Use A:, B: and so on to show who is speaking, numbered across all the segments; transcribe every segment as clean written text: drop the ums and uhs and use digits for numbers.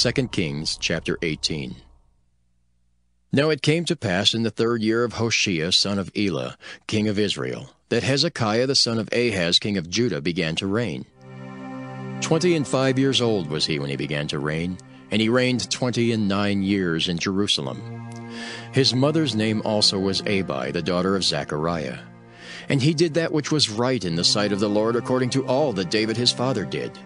A: 2 Kings chapter 18. Now it came to pass in the 3rd year of Hoshea son of Elah, king of Israel, that Hezekiah the son of Ahaz king of Judah began to reign. 25 years old was he when he began to reign, and he reigned 29 years in Jerusalem. His mother's name also was Abi, the daughter of Zechariah. And he did that which was right in the sight of the Lord according to all that David his father did.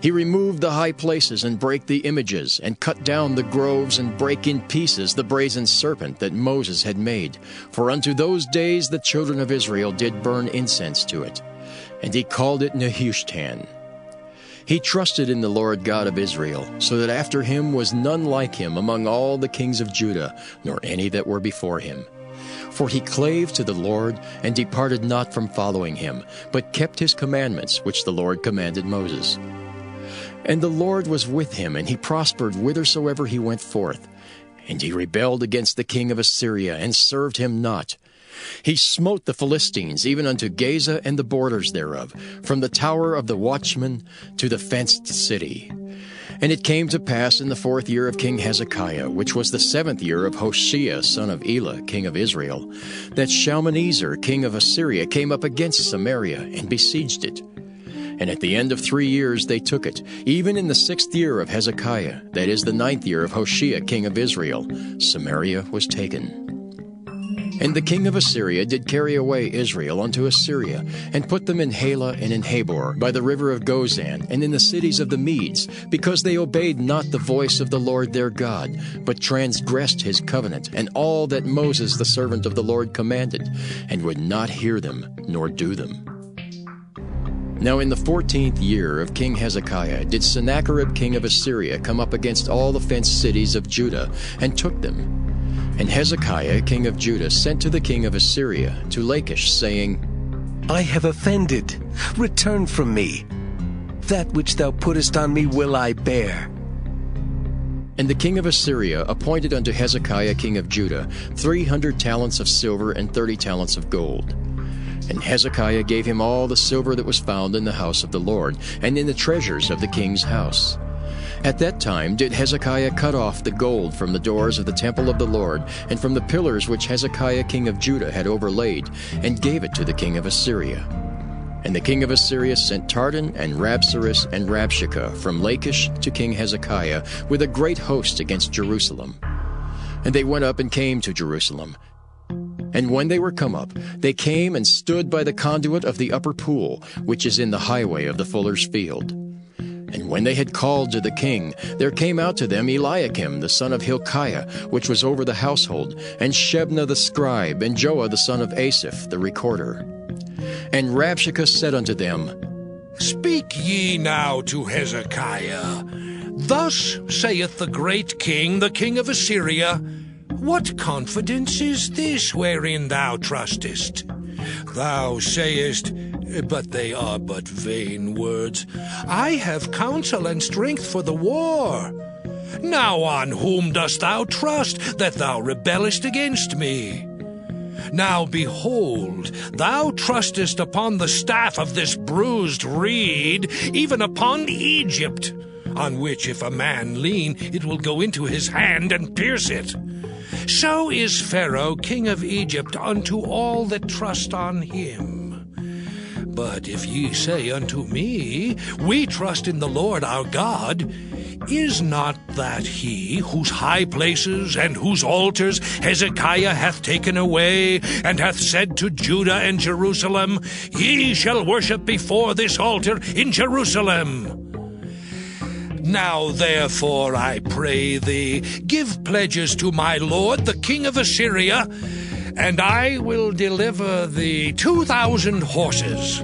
A: He removed the high places and brake the images, and cut down the groves and brake in pieces the brazen serpent that Moses had made. For unto those days the children of Israel did burn incense to it. And he called it Nehushtan. He trusted in the Lord God of Israel, so that after him was none like him among all the kings of Judah, nor any that were before him. For he clave to the Lord, and departed not from following him, but kept his commandments which the Lord commanded Moses. And the Lord was with him, and he prospered whithersoever he went forth. And he rebelled against the king of Assyria, and served him not. He smote the Philistines, even unto Gaza and the borders thereof, from the tower of the watchman to the fenced city. And it came to pass in the 4th year of King Hezekiah, which was the 7th year of Hoshea son of Elah, king of Israel, that Shalmaneser king of Assyria came up against Samaria, and besieged it. And at the end of 3 years they took it, even in the 6th year of Hezekiah, that is the 9th year of Hoshea king of Israel, Samaria was taken. And the king of Assyria did carry away Israel unto Assyria, and put them in Halah and in Habor, by the river of Gozan, and in the cities of the Medes, because they obeyed not the voice of the Lord their God, but transgressed his covenant, and all that Moses the servant of the Lord commanded, and would not hear them, nor do them. Now in the 14th year of King Hezekiah did Sennacherib king of Assyria come up against all the fenced cities of Judah, and took them. And Hezekiah king of Judah sent to the king of Assyria, to Lachish, saying,
B: I have offended. Return from me. That which thou puttest on me will I bear.
A: And the king of Assyria appointed unto Hezekiah king of Judah 300 talents of silver and 30 talents of gold. And Hezekiah gave him all the silver that was found in the house of the Lord, and in the treasures of the king's house. At that time did Hezekiah cut off the gold from the doors of the temple of the Lord, and from the pillars which Hezekiah king of Judah had overlaid, and gave it to the king of Assyria. And the king of Assyria sent Tardan and Rabsaris and Rabshakeh from Lachish to King Hezekiah with a great host against Jerusalem. And they went up and came to Jerusalem. And when they were come up, they came and stood by the conduit of the upper pool, which is in the highway of the fuller's field. And when they had called to the king, there came out to them Eliakim the son of Hilkiah, which was over the household, and Shebna the scribe, and Joah the son of Asaph the recorder. And Rabshakeh said unto them,
C: Speak ye now to Hezekiah. Thus saith the great king, the king of Assyria, What confidence is this wherein thou trustest? Thou sayest, but they are but vain words, I have counsel and strength for the war. Now on whom dost thou trust, that thou rebellest against me? Now behold, thou trustest upon the staff of this bruised reed, even upon Egypt, on which if a man lean, it will go into his hand and pierce it. So is Pharaoh king of Egypt unto all that trust on him. But if ye say unto me, We trust in the Lord our God, is not that he whose high places and whose altars Hezekiah hath taken away, and hath said to Judah and Jerusalem, Ye shall worship before this altar in Jerusalem? Now therefore, I pray thee, give pledges to my lord the king of Assyria, and I will deliver thee 2,000 horses,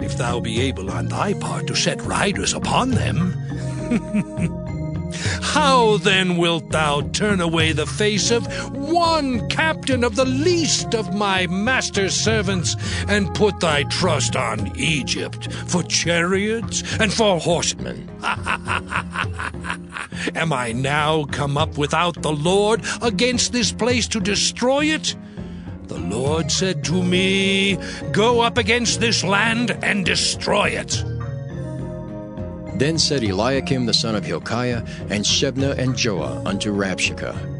C: if thou be able on thy part to set riders upon them. How then wilt thou turn away the face of one captain of the least of my master's servants, and put thy trust on Egypt for chariots and for horsemen? Am I now come up without the Lord against this place to destroy it? The Lord said to me, Go up against this land and destroy it.
A: Then said Eliakim the son of Hilkiah, and Shebna and Joah unto Rabshakeh,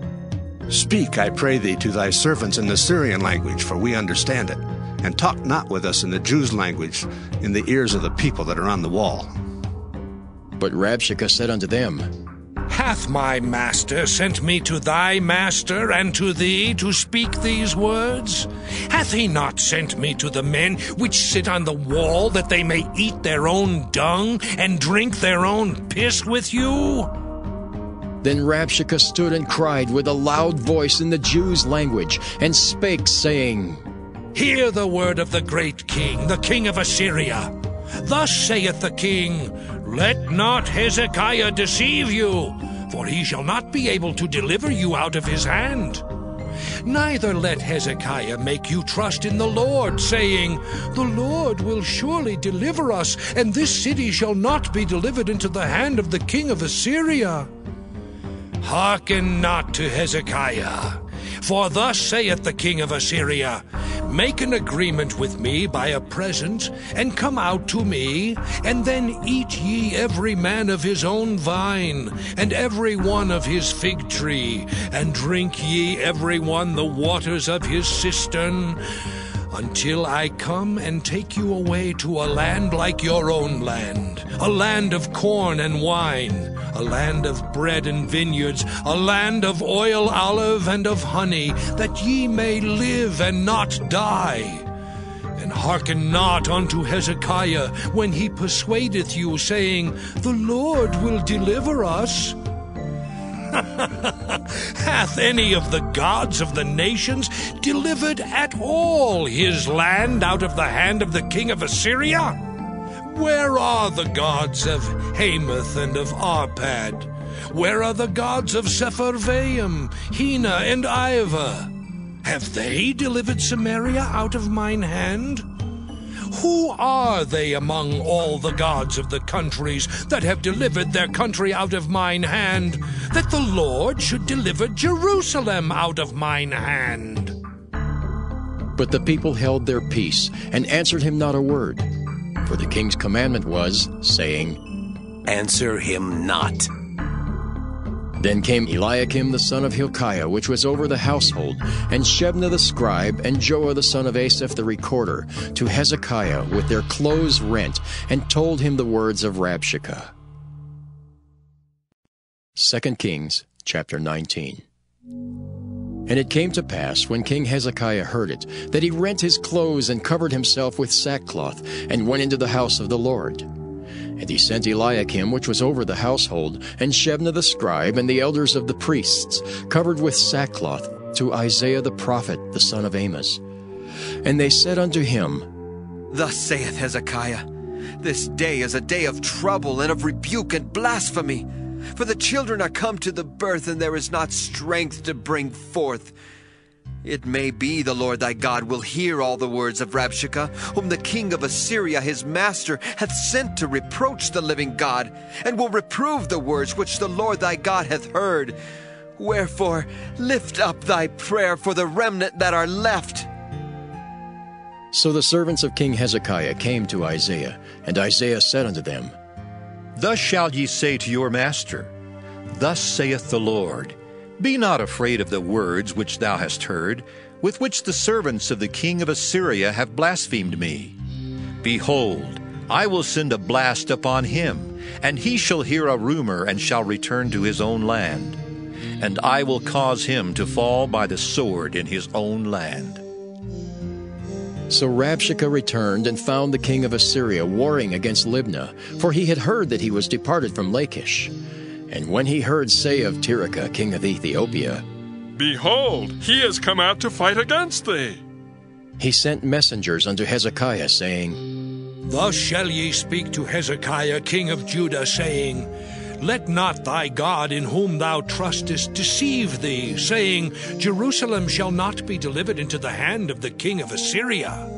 D: Speak, I pray thee, to thy servants in the Syrian language, for we understand it, and talk not with us in the Jews' language, in the ears of the people that are on the wall.
A: But Rabshakeh said unto them,
C: Hath my master sent me to thy master and to thee to speak these words? Hath he not sent me to the men which sit on the wall, that they may eat their own dung and drink their own piss with you?
A: Then Rabshakeh stood and cried with a loud voice in the Jews' language, and spake, saying,
C: Hear the word of the great king, the king of Assyria. Thus saith the king, Let not Hezekiah deceive you, for he shall not be able to deliver you out of his hand. Neither let Hezekiah make you trust in the Lord, saying, The Lord will surely deliver us, and this city shall not be delivered into the hand of the king of Assyria. Hearken not to Hezekiah, for thus saith the king of Assyria, Make an agreement with me by a present, and come out to me, and then eat ye every man of his own vine, and every one of his fig tree, and drink ye every one the waters of his cistern, until I come and take you away to a land like your own land, a land of corn and wine, a land of bread and vineyards, a land of oil, olive, and of honey, that ye may live and not die. And hearken not unto Hezekiah when he persuadeth you, saying, The Lord will deliver us. Hath any of the gods of the nations delivered at all his land out of the hand of the king of Assyria? Where are the gods of Hamath and of Arpad? Where are the gods of Sepharvaim, Hena, and Ivah? Have they delivered Samaria out of mine hand? Who are they among all the gods of the countries that have delivered their country out of mine hand, that the Lord should deliver Jerusalem out of mine hand?
A: But the people held their peace, and answered him not a word. For the king's commandment was, saying,
B: Answer him not.
A: Then came Eliakim the son of Hilkiah, which was over the household, and Shebna the scribe, and Joah the son of Asaph the recorder, to Hezekiah with their clothes rent, and told him the words of Rabshakeh. 2 Kings chapter 19. And it came to pass, when King Hezekiah heard it, that he rent his clothes and covered himself with sackcloth, and went into the house of the Lord. And he sent Eliakim, which was over the household, and Shebna the scribe, and the elders of the priests, covered with sackcloth, to Isaiah the prophet, the son of Amos. And they said unto him,
E: Thus saith Hezekiah, This day is a day of trouble and of rebuke and blasphemy. For the children are come to the birth, and there is not strength to bring forth. It may be the Lord thy God will hear all the words of Rabshakeh, whom the king of Assyria his master hath sent to reproach the living God, and will reprove the words which the Lord thy God hath heard. Wherefore lift up thy prayer for the remnant that are left.
A: So the servants of King Hezekiah came to Isaiah, and Isaiah said unto them,
F: Thus shall ye say to your master, Thus saith the Lord, Be not afraid of the words which thou hast heard, with which the servants of the king of Assyria have blasphemed me. Behold, I will send a blast upon him, and he shall hear a rumor, and shall return to his own land. And I will cause him to fall by the sword in his own land.
A: So Rabshakeh returned and found the king of Assyria warring against Libnah, for he had heard that he was departed from Lachish. And when he heard say of Tirhakah, king of Ethiopia,
G: Behold, he is come out to fight against thee,
A: he sent messengers unto Hezekiah, saying,
C: Thus shall ye speak to Hezekiah king of Judah, saying, Let not thy God in whom thou trustest deceive thee, saying, Jerusalem shall not be delivered into the hand of the king of Assyria.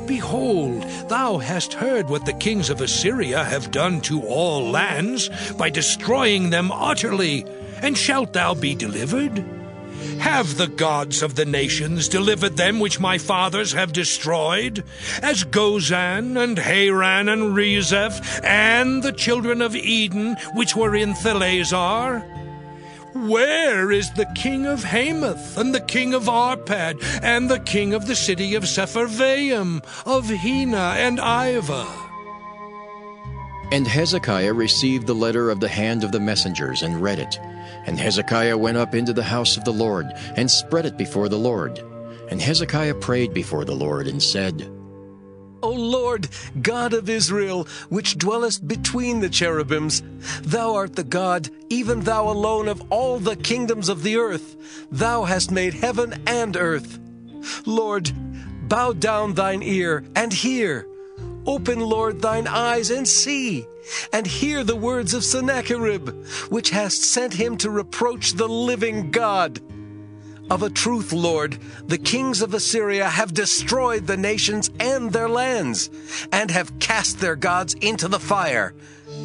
C: Behold, thou hast heard what the kings of Assyria have done to all lands, by destroying them utterly, and shalt thou be delivered? Have the gods of the nations delivered them which my fathers have destroyed, as Gozan and Haran and Rezeph, and the children of Eden which were in Thalazar? Where is the king of Hamath, and the king of Arpad, and the king of the city of Sepharvaim, of Hena and Ivah?
A: And Hezekiah received the letter of the hand of the messengers, and read it. And Hezekiah went up into the house of the Lord, and spread it before the Lord. And Hezekiah prayed before the Lord, and said,
B: O Lord, God of Israel, which dwellest between the cherubims, thou art the God, even thou alone of all the kingdoms of the earth. Thou hast made heaven and earth. Lord, bow down thine ear, and hear. Open, Lord, thine eyes, and see, and hear the words of Sennacherib, which hast sent him to reproach the living God. Of a truth, Lord, the kings of Assyria have destroyed the nations and their lands, and have cast their gods into the fire.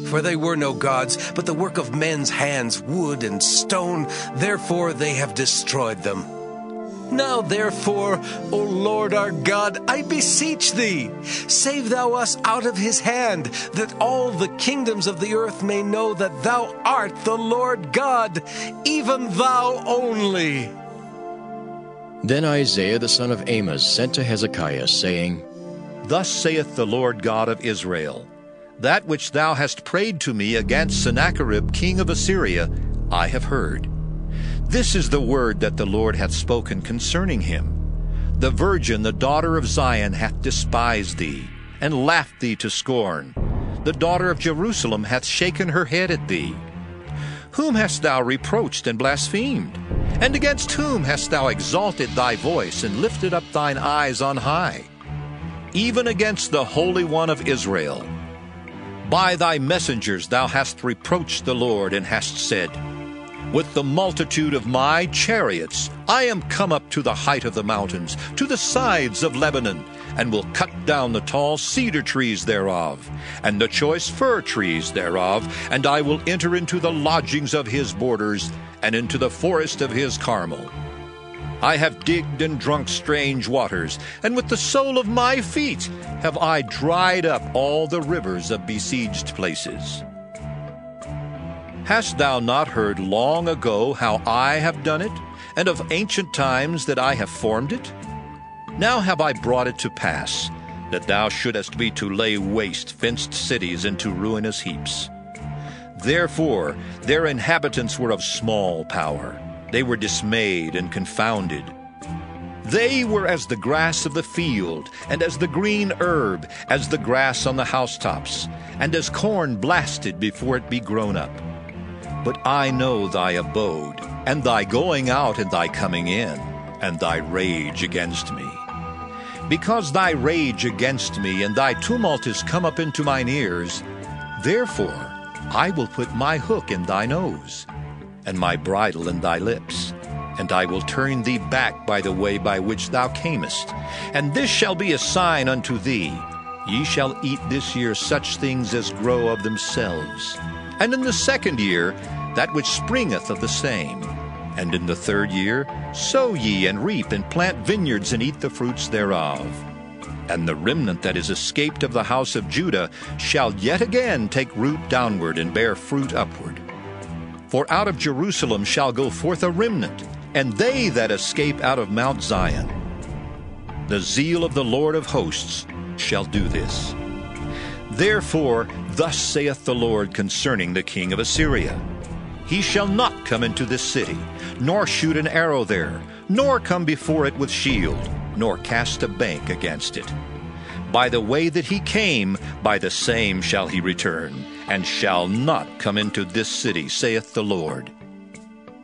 B: For they were no gods, but the work of men's hands, wood and stone. Therefore they have destroyed them. Now therefore, O Lord our God, I beseech thee, save thou us out of his hand, that all the kingdoms of the earth may know that thou art the Lord God, even thou only.
A: Then Isaiah the son of Amoz sent to Hezekiah, saying,
F: Thus saith the Lord God of Israel, That which thou hast prayed to me against Sennacherib king of Assyria, I have heard. This is the word that the Lord hath spoken concerning him. The virgin, the daughter of Zion, hath despised thee, and laughed thee to scorn. The daughter of Jerusalem hath shaken her head at thee. Whom hast thou reproached and blasphemed? And against whom hast thou exalted thy voice, and lifted up thine eyes on high? Even against the Holy One of Israel. By thy messengers thou hast reproached the Lord, and hast said, With the multitude of my chariots I am come up to the height of the mountains, to the sides of Lebanon, and will cut down the tall cedar trees thereof, and the choice fir trees thereof, and I will enter into the lodgings of his borders, and into the forest of his Carmel. I have digged and drunk strange waters, and with the sole of my feet have I dried up all the rivers of besieged places. Hast thou not heard long ago how I have done it, and of ancient times that I have formed it? Now have I brought it to pass, that thou shouldest be to lay waste fenced cities into ruinous heaps. Therefore their inhabitants were of small power. They were dismayed and confounded. They were as the grass of the field, and as the green herb, as the grass on the housetops, and as corn blasted before it be grown up. But I know thy abode, and thy going out and thy coming in, and thy rage against me. Because thy rage against me and thy tumult is come up into mine ears, therefore I will put my hook in thy nose, and my bridle in thy lips, and I will turn thee back by the way by which thou camest. And this shall be a sign unto thee, ye shall eat this year such things as grow of themselves, and in the second year that which springeth of the same. And in the third year sow ye and reap, and plant vineyards, and eat the fruits thereof. And the remnant that is escaped of the house of Judah shall yet again take root downward, and bear fruit upward. For out of Jerusalem shall go forth a remnant, and they that escape out of Mount Zion. The zeal of the Lord of hosts shall do this. Therefore thus saith the Lord concerning the king of Assyria, He shall not come into this city, nor shoot an arrow there, nor come before it with shield, nor cast a bank against it. By the way that he came, by the same shall he return, and shall not come into this city, saith the Lord.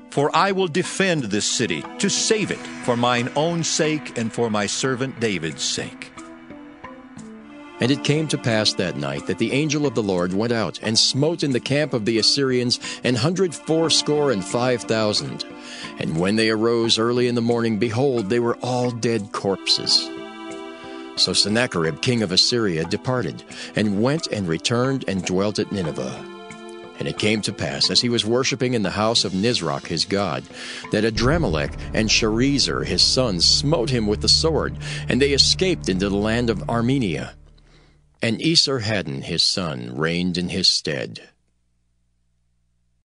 F: For I will defend this city, to save it, for mine own sake, and for my servant David's sake.
A: And it came to pass that night that the angel of the Lord went out, and smote in the camp of the Assyrians 185,000. And when they arose early in the morning, behold, they were all dead corpses. So Sennacherib king of Assyria departed, and went and returned and dwelt at Nineveh. And it came to pass, as he was worshipping in the house of Nisroch his god, that Adramelech and Sharezer his sons smote him with the sword, and they escaped into the land of Armenia. And Esarhaddon his son reigned in his stead.